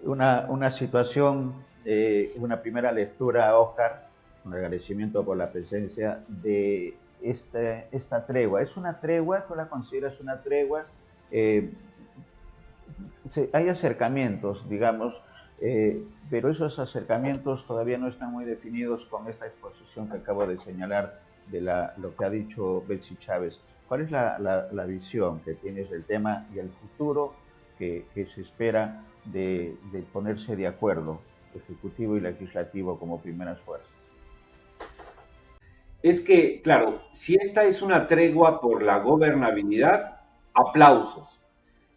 una situación, una primera lectura, Oscar, un agradecimiento por la presencia de esta tregua. ¿Es una tregua? ¿Tú la consideras una tregua? Eh, Hay acercamientos, digamos, pero esos acercamientos todavía no están muy definidos con esta exposición que acabo de señalar de lo que ha dicho Betsy Chávez. ¿Cuál es la visión que tienes del tema y el futuro que se espera de ponerse de acuerdo, ejecutivo y legislativo como primeras fuerzas? Es que, claro, si esta es una tregua por la gobernabilidad, aplausos.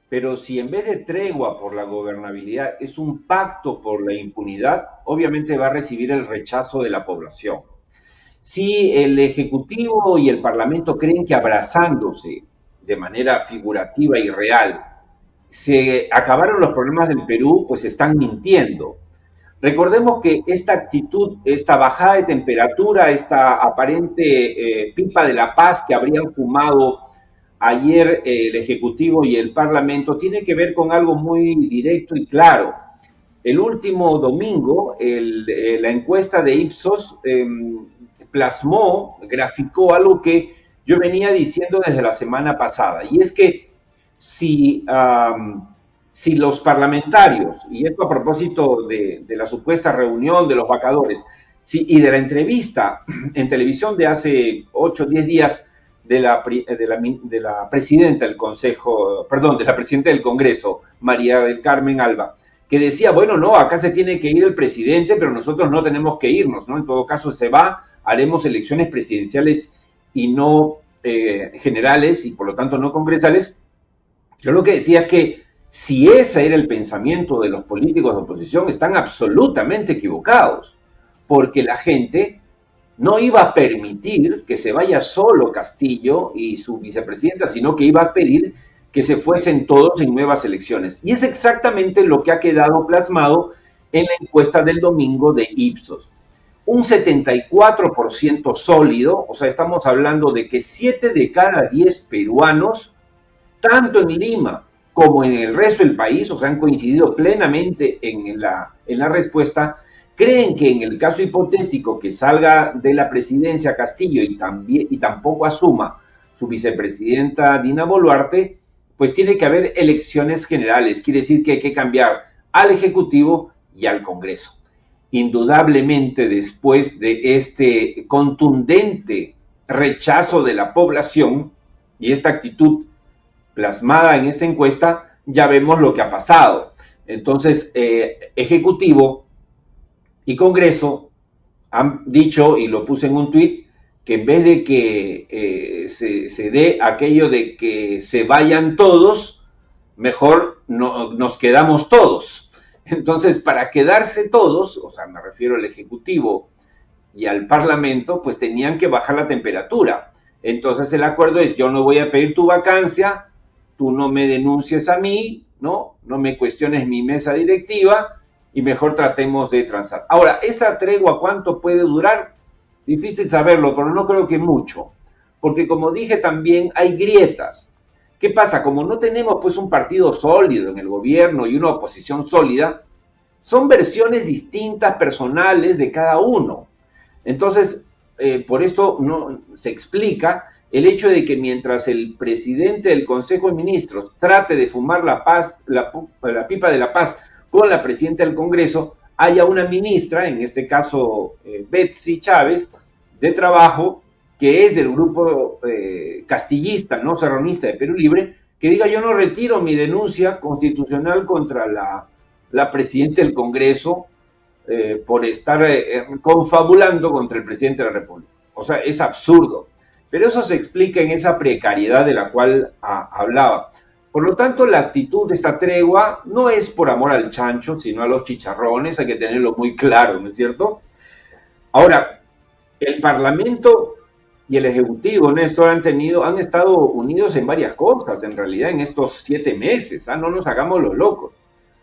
Pero si en vez de tregua por la gobernabilidad es un pacto por la impunidad, obviamente va a recibir el rechazo de la población. Si el Ejecutivo y el Parlamento creen que abrazándose de manera figurativa y real se acabaron los problemas del Perú, pues están mintiendo. Recordemos que esta actitud, esta bajada de temperatura, esta aparente pipa de la paz que habrían fumado ayer el Ejecutivo y el Parlamento, tiene que ver con algo muy directo y claro. El último domingo, la encuesta de Ipsos plasmó, graficó algo que yo venía diciendo desde la semana pasada, y es que si, si los parlamentarios, y esto a propósito de la supuesta reunión de los vacadores, y de la entrevista en televisión de hace 8 o 10 días de la presidenta del Consejo, perdón, de la presidenta del Congreso, María del Carmen Alba, que decía, bueno, no, acá se tiene que ir el presidente, pero nosotros no tenemos que irnos, ¿no? En todo caso se va, haremos elecciones presidenciales y no generales y por lo tanto no congresales. Yo lo que decía es que si ese era el pensamiento de los políticos de oposición, están absolutamente equivocados, porque la gente no iba a permitir que se vaya solo Castillo y su vicepresidenta, sino que iba a pedir que se fuesen todos en nuevas elecciones. Y es exactamente lo que ha quedado plasmado en la encuesta del domingo de Ipsos. Un 74% sólido, o sea, estamos hablando de que 7 de cada 10 peruanos, tanto en Lima como en el resto del país, o sea, han coincidido plenamente en la respuesta, creen que en el caso hipotético que salga de la presidencia Castillo y tampoco asuma su vicepresidenta Dina Boluarte, pues tiene que haber elecciones generales, quiere decir que hay que cambiar al Ejecutivo y al Congreso. Indudablemente después de este contundente rechazo de la población y esta actitud plasmada en esta encuesta, ya vemos lo que ha pasado. Entonces, Ejecutivo y Congreso han dicho, y lo puse en un tuit, que en vez de que se dé aquello de que se vayan todos, mejor nos quedamos todos. Entonces, para quedarse todos, o sea, me refiero al Ejecutivo y al Parlamento, pues tenían que bajar la temperatura. Entonces el acuerdo es, yo no voy a pedir tu vacancia, tú no me denuncies a mí, ¿no? No me cuestiones mi mesa directiva y mejor tratemos de transar. Ahora, ¿esa tregua cuánto puede durar? Difícil saberlo, pero no creo que mucho. Porque como dije también, hay grietas. ¿Qué pasa? Como no tenemos pues un partido sólido en el gobierno y una oposición sólida, son versiones distintas, personales de cada uno. Entonces, por esto no, se explica el hecho de que mientras el presidente del Consejo de Ministros trate de fumar la pipa de la paz con la presidenta del Congreso, haya una ministra, en este caso Betsy Chávez, de Trabajo, que es del grupo castillista, no serronista de Perú Libre, que diga yo no retiro mi denuncia constitucional contra la presidenta del Congreso por estar confabulando contra el presidente de la República. O sea, es absurdo. Pero eso se explica en esa precariedad de la cual hablaba. Por lo tanto, la actitud de esta tregua no es por amor al chancho, sino a los chicharrones, hay que tenerlo muy claro, ¿no es cierto? Ahora, el Parlamento y el Ejecutivo, Néstor, han estado unidos en varias cosas, en realidad, en estos 7 meses, no nos hagamos los locos.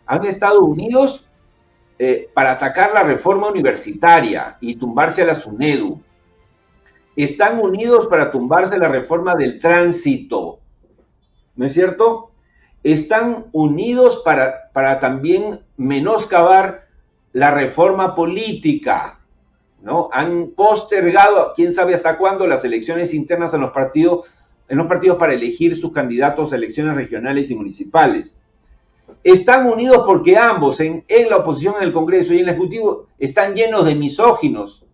Han estado unidos para atacar la reforma universitaria y tumbarse a la SUNEDU. Están unidos para tumbarse la reforma del tránsito, ¿no es cierto? están unidos para también menoscabar la reforma política, ¿no? Han postergado, quién sabe hasta cuándo, las elecciones internas en los partidos para elegir sus candidatos a elecciones regionales y municipales. Están unidos porque ambos, en la oposición en el Congreso y en el Ejecutivo, están llenos de misóginos,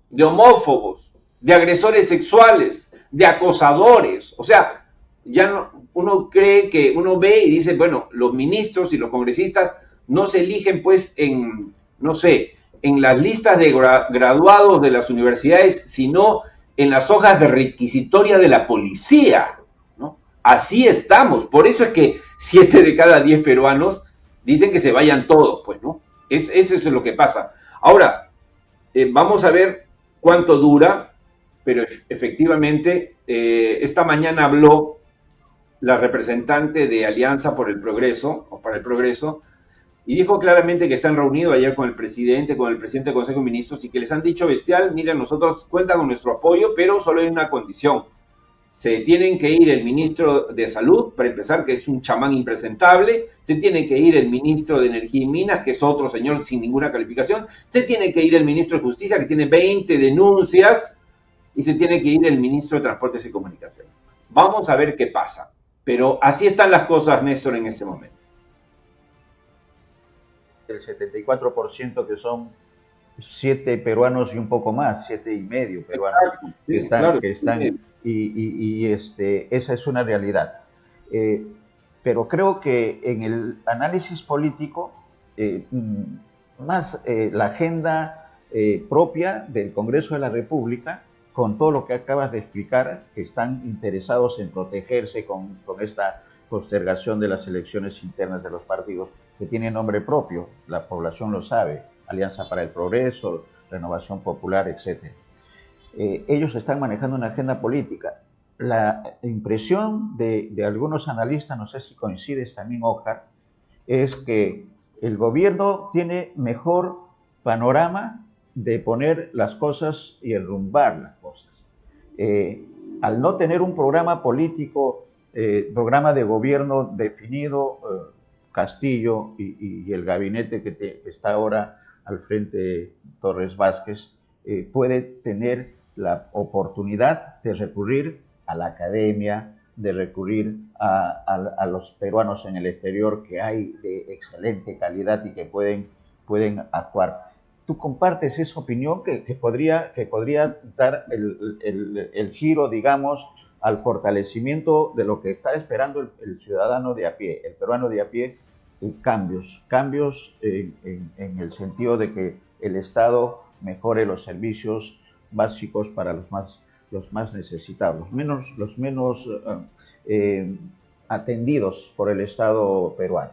de homófobos, de agresores sexuales, de acosadores. O sea, ya no, uno cree que uno ve y dice, bueno, los ministros y los congresistas no se eligen pues en, no sé, en las listas de graduados de las universidades, sino en las hojas de requisitoria de la policía, ¿no? Así estamos. Por eso es que 7 de cada 10 peruanos dicen que se vayan todos, pues, ¿no? Eso es lo que pasa. Ahora, vamos a ver cuánto dura, pero efectivamente, esta mañana habló la representante de Alianza por el Progreso, o para el Progreso, y dijo claramente que se han reunido ayer con el presidente del Consejo de Ministros, y que les han dicho bestial, miren, nosotros cuentan con nuestro apoyo, pero solo hay una condición. Se tienen que ir el ministro de Salud, para empezar, que es un chamán impresentable, se tiene que ir el ministro de Energía y Minas, que es otro señor sin ninguna calificación, se tiene que ir el ministro de Justicia, que tiene 20 denuncias, y se tiene que ir el ministro de Transportes y Comunicaciones. Vamos a ver qué pasa. Pero así están las cosas, Néstor, en este momento. El 74% que son 7 peruanos y un poco más, 7,5 peruanos. Exacto, sí, que están sí. y esa es una realidad. Pero creo que en el análisis político, más la agenda propia del Congreso de la República, con todo lo que acabas de explicar, que están interesados en protegerse con esta postergación de las elecciones internas de los partidos, que tiene nombre propio, la población lo sabe, Alianza para el Progreso, Renovación Popular, etc. Ellos están manejando una agenda política. La impresión de algunos analistas, no sé si coincides también, Oscar, es que el gobierno tiene mejor panorama de poner las cosas y enrumbar las cosas. Al no tener un programa político, programa de gobierno definido, Castillo y el gabinete que está ahora al frente, Torres Vázquez, puede tener la oportunidad de recurrir a la academia, de recurrir a los peruanos en el exterior que hay de excelente calidad y que pueden actuar. ¿Tú compartes esa opinión que podría dar el giro, digamos, al fortalecimiento de lo que está esperando el ciudadano de a pie, el peruano de a pie, cambios en el sentido de que el Estado mejore los servicios básicos para los más necesitados, los menos atendidos por el Estado peruano?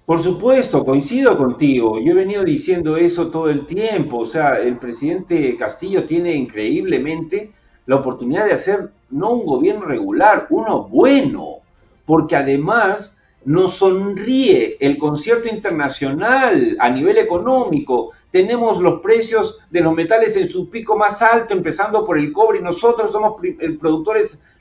Por supuesto, coincido contigo. Yo he venido diciendo eso todo el tiempo. O sea, el presidente Castillo tiene increíblemente la oportunidad de hacer no un gobierno regular, uno bueno, porque además nos sonríe el concierto internacional a nivel económico. Tenemos los precios de los metales en su pico más alto, empezando por el cobre, y nosotros somos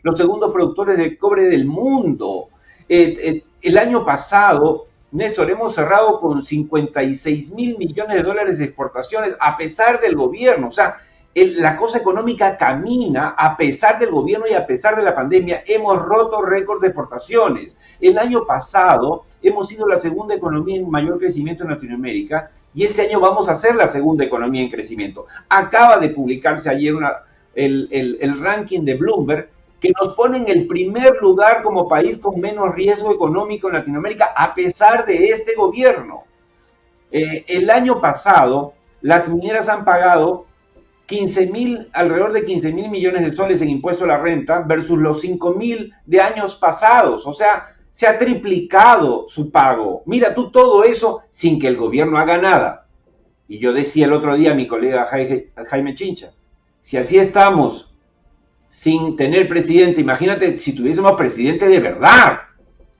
los segundos productores de cobre del mundo. El año pasado, Néstor, hemos cerrado con 56,000 millones de dólares de exportaciones, a pesar del gobierno. O sea, la cosa económica camina a pesar del gobierno y a pesar de la pandemia. Hemos roto récords de exportaciones. El año pasado hemos sido la segunda economía en mayor crecimiento en Latinoamérica, y este año vamos a ser la segunda economía en crecimiento. Acaba de publicarse ayer el ranking de Bloomberg, que nos pone en el primer lugar como país con menos riesgo económico en Latinoamérica, a pesar de este gobierno. El año pasado, las mineras han pagado alrededor de 15,000 millones de soles en impuesto a la renta versus los 5,000 de años pasados. O sea, se ha triplicado su pago. Mira tú, todo eso sin que el gobierno haga nada. Y yo decía el otro día a mi colega Jaime Chincha, si así estamos sin tener presidente, imagínate si tuviésemos presidente de verdad,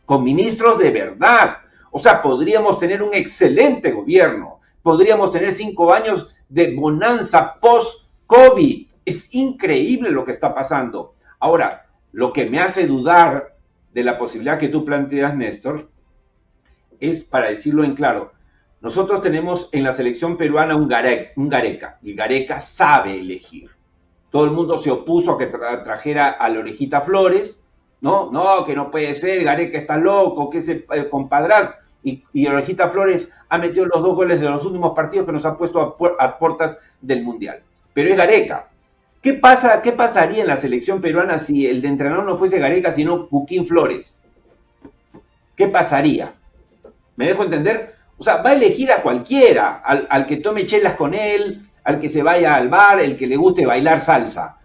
con ministros de verdad. O sea, podríamos tener un excelente gobierno, podríamos tener 5 años de bonanza post-COVID. Es increíble lo que está pasando. Ahora, lo que me hace dudar de la posibilidad que tú planteas, Néstor, es, para decirlo en claro, nosotros tenemos en la selección peruana un Gareca, y Gareca sabe elegir. Todo el mundo se opuso a que trajera a la Orejita Flores, ¿no? No, que no puede ser, Gareca está loco, que ese compadraz. Y Orejita Flores ha metido los 2 goles de los últimos partidos que nos ha puesto a puertas del Mundial. Pero es Gareca. ¿Qué pasaría en la selección peruana si el de entrenador no fuese Gareca, sino Buquín Flores? ¿Qué pasaría? ¿Me dejo entender? O sea, va a elegir a cualquiera, al que tome chelas con él, al que se vaya al bar, el que le guste bailar salsa.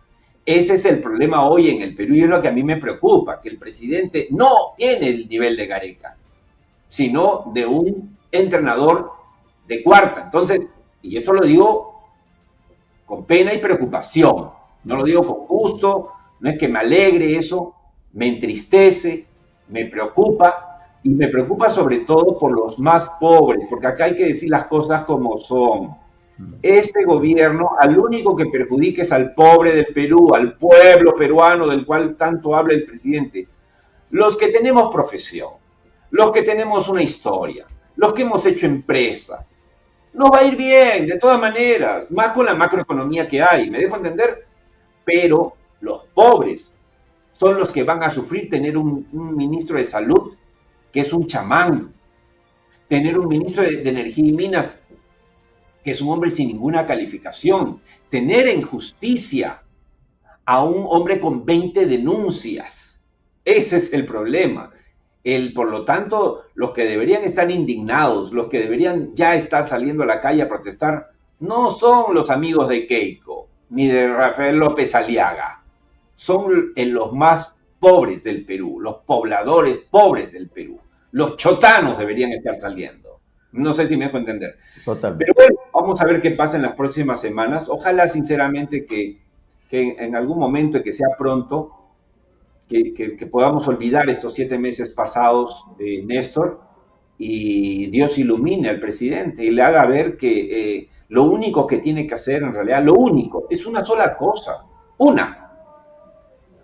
Ese es el problema hoy en el Perú y es lo que a mí me preocupa, que el presidente no tiene el nivel de Gareca, sino de un entrenador de cuarta. Entonces, y esto lo digo con pena y preocupación, no lo digo con gusto, no es que me alegre eso, me entristece, me preocupa, y me preocupa sobre todo por los más pobres, porque acá hay que decir las cosas como son. Este gobierno, al único que perjudica es al pobre del Perú, al pueblo peruano del cual tanto habla el presidente. Los que tenemos profesión, los que tenemos una historia, los que hemos hecho empresa, nos va a ir bien, de todas maneras, más con la macroeconomía que hay, ¿me dejo entender? Pero los pobres son los que van a sufrir tener un ministro de salud que es un chamán, tener un ministro de Energía y Minas que es un hombre sin ninguna calificación, tener en justicia a un hombre con 20 denuncias. Ese es el problema. Por lo tanto, los que deberían estar indignados, los que deberían ya estar saliendo a la calle a protestar, no son los amigos de Keiko, ni de Rafael López Aliaga. Son los más pobres del Perú, los pobladores pobres del Perú. Los chotanos deberían estar saliendo. No sé si me dejo entender. Totalmente. Pero bueno, vamos a ver qué pasa en las próximas semanas. Ojalá, sinceramente, que en algún momento, y que sea pronto, que podamos olvidar estos 7 meses pasados de Néstor y Dios ilumine al presidente y le haga ver que lo único que tiene que hacer, en realidad, lo único, es una sola cosa.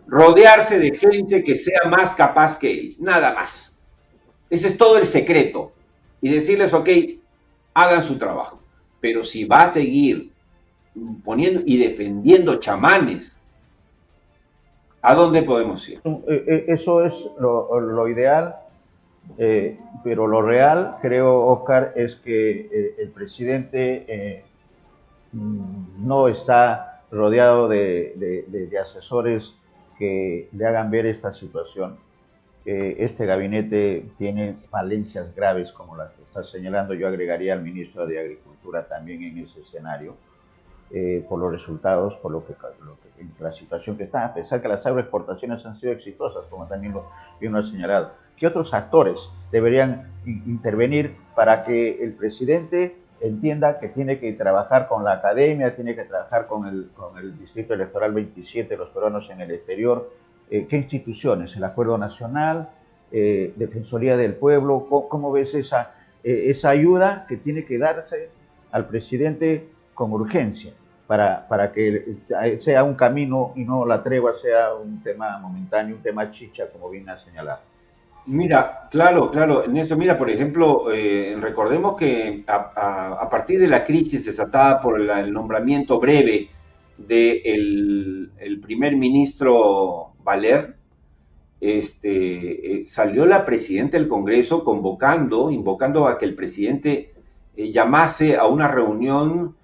Rodearse de gente que sea más capaz que él, nada más. Ese es todo el secreto. Y decirles, ok, hagan su trabajo. Pero si va a seguir poniendo y defendiendo chamanes, ¿a dónde podemos ir? Eso es lo ideal, pero lo real, creo, Oscar, es que el presidente no está rodeado de asesores que le hagan ver esta situación. Este gabinete tiene falencias graves como las que está señalando. Yo agregaría al ministro de Agricultura también en ese escenario, por los resultados, por la situación que está, a pesar que las agroexportaciones han sido exitosas, como también bien lo ha señalado. ¿Qué otros actores deberían intervenir para que el presidente entienda que tiene que trabajar con la academia, tiene que trabajar con el Distrito Electoral 27, los peruanos en el exterior? ¿Qué instituciones? ¿El Acuerdo Nacional? ¿Defensoría del Pueblo? ¿Cómo ves esa ayuda que tiene que darse al presidente con urgencia para que sea un camino y no la tregua sea un tema momentáneo, un tema chicha, como bien ha señalado? Mira, claro, en eso, mira, por ejemplo, recordemos que a partir de la crisis desatada por el nombramiento breve del primer ministro Valer, salió la presidenta del Congreso invocando a que el presidente llamase a una reunión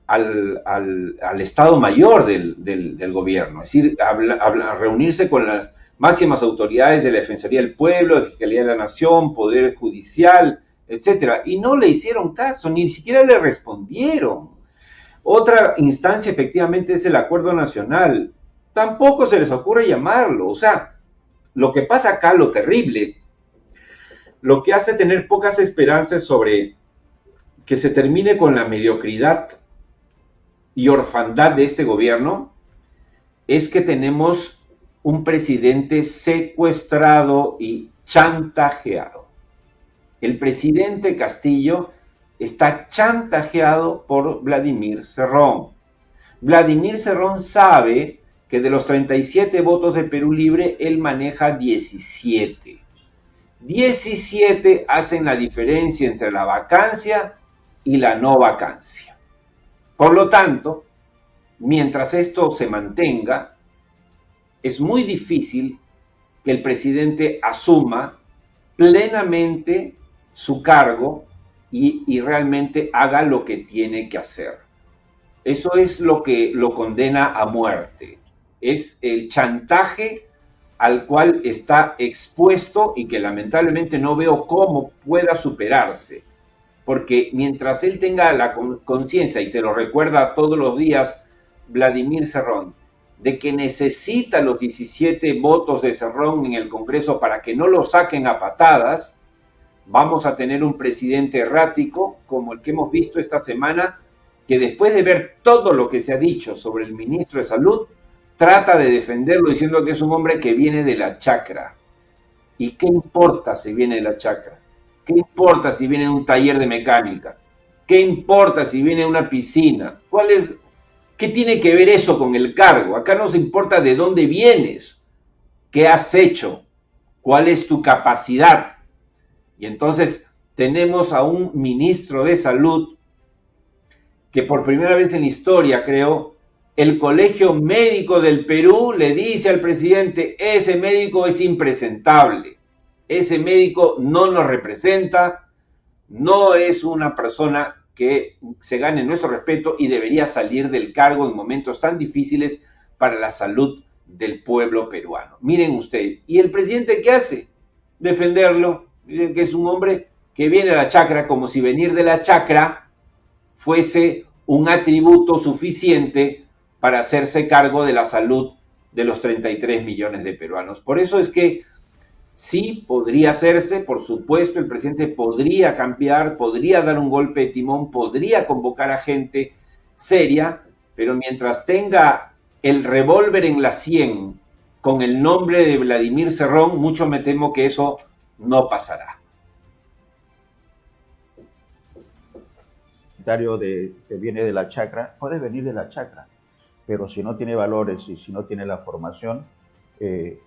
al Estado Mayor del gobierno, es decir, reunirse con las máximas autoridades de la Defensoría del Pueblo, de Fiscalía de la Nación, Poder Judicial, etcétera, y no le hicieron caso, ni siquiera le respondieron. Otra instancia efectivamente es el Acuerdo Nacional. Tampoco se les ocurre llamarlo. O sea, lo que pasa acá, lo terrible, lo que hace tener pocas esperanzas sobre que se termine con la mediocridad y orfandad de este gobierno, es que tenemos un presidente secuestrado y chantajeado. El presidente Castillo está chantajeado por Vladimir Cerrón. Vladimir Cerrón sabe que de los 37 votos de Perú Libre, él maneja 17. 17 hacen la diferencia entre la vacancia y la no vacancia. Por lo tanto, mientras esto se mantenga, es muy difícil que el presidente asuma plenamente su cargo y realmente haga lo que tiene que hacer. Eso es lo que lo condena a muerte. Es el chantaje al cual está expuesto y que lamentablemente no veo cómo pueda superarse. Porque mientras él tenga la conciencia, y se lo recuerda todos los días Vladimir Cerrón, de que necesita los 17 votos de Cerrón en el Congreso para que no lo saquen a patadas, vamos a tener un presidente errático como el que hemos visto esta semana, que después de ver todo lo que se ha dicho sobre el ministro de Salud, trata de defenderlo diciendo que es un hombre que viene de la chacra. ¿Y qué importa si viene de la chacra? ¿Qué importa si viene de un taller de mecánica? ¿Qué importa si viene de una piscina? ¿Qué tiene que ver eso con el cargo? Acá nos importa de dónde vienes, qué has hecho, cuál es tu capacidad. Y entonces tenemos a un ministro de Salud que por primera vez en la historia, creo, el Colegio Médico del Perú le dice al presidente: ese médico es impresentable, ese médico no nos representa, no es una persona que se gane nuestro respeto y debería salir del cargo en momentos tan difíciles para la salud del pueblo peruano. Miren ustedes, ¿y el presidente qué hace? Defenderlo. Miren que es un hombre que viene de la chacra, como si venir de la chacra fuese un atributo suficiente para hacerse cargo de la salud de los 33 millones de peruanos. Por eso es que sí podría hacerse, por supuesto, el presidente podría cambiar, podría dar un golpe de timón, podría convocar a gente seria, pero mientras tenga el revólver en la 100 con el nombre de Vladimir Cerrón, mucho me temo que eso no pasará. Que viene de la chacra, puede venir de la chacra, pero si no tiene valores y si no tiene la formación, ¿de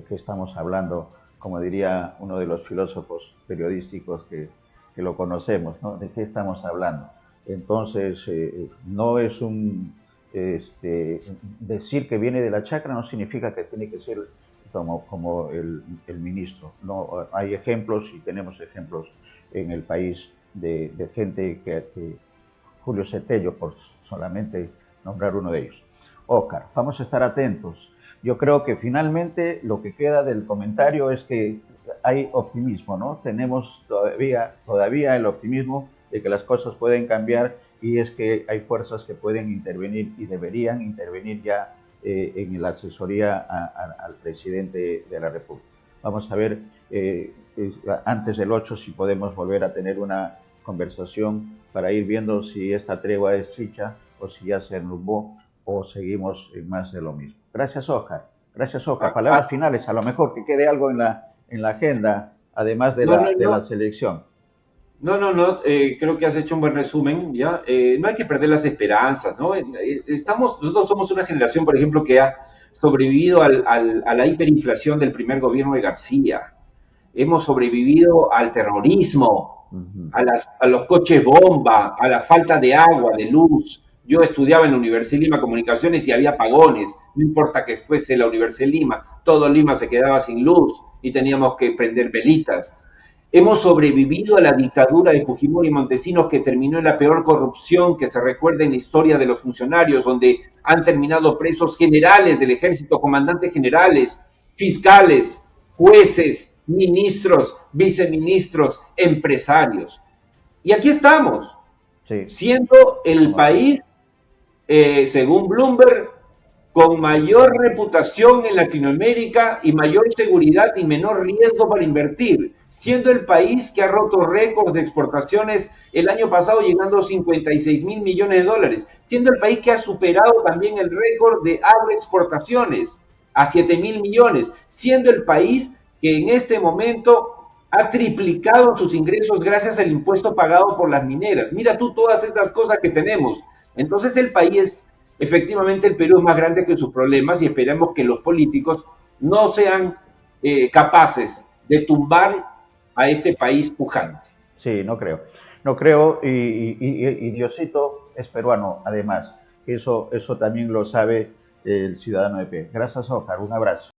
qué estamos hablando? Como diría uno de los filósofos periodísticos que lo conocemos, ¿no? ¿De qué estamos hablando? Entonces, no es decir que viene de la chacra no significa que tiene que ser como el ministro. No, hay ejemplos y tenemos ejemplos en el país de gente que Julio Cetello, por solamente nombrar uno de ellos. Óscar, vamos a estar atentos. Yo creo que finalmente lo que queda del comentario es que hay optimismo, ¿no? Tenemos todavía el optimismo de que las cosas pueden cambiar y es que hay fuerzas que pueden intervenir y deberían intervenir ya en la asesoría al presidente de la República. Vamos a ver antes del 8 si podemos volver a tener una conversación para ir viendo si esta tregua es chicha o si ya se enrumbó o seguimos en más de lo mismo. Gracias, Óscar. Gracias, Óscar. Palabras finales, a lo mejor que quede algo en la agenda, además de la selección. Creo que has hecho un buen resumen, ¿ya? No hay que perder las esperanzas, ¿no? Nosotros somos una generación, por ejemplo, que ha sobrevivido a la hiperinflación del primer gobierno de García. Hemos sobrevivido al terrorismo, a los coches bomba, a la falta de agua, de luz. Yo estudiaba en la Universidad de Lima Comunicaciones y había apagones, no importa que fuese la Universidad de Lima, todo Lima se quedaba sin luz y teníamos que prender velitas. Hemos sobrevivido a la dictadura de Fujimori y Montesinos, que terminó en la peor corrupción que se recuerda en la historia de los funcionarios, donde han terminado presos generales del ejército, comandantes generales, fiscales, jueces, ministros, viceministros, empresarios. Y aquí estamos, siendo el país, según Bloomberg, con mayor reputación en Latinoamérica y mayor seguridad y menor riesgo para invertir, siendo el país que ha roto récords de exportaciones el año pasado llegando a 56,000 millones de dólares, siendo el país que ha superado también el récord de agroexportaciones a 7,000 millones, siendo el país que en este momento ha triplicado sus ingresos gracias al impuesto pagado por las mineras. Mira tú todas estas cosas que tenemos. Entonces el país efectivamente el Perú es más grande que sus problemas y esperemos que los políticos no sean capaces de tumbar a este país pujante. Sí, no creo. No creo, y Diosito es peruano, además. Eso también lo sabe el ciudadano de pie. Gracias, Oscar. Un abrazo.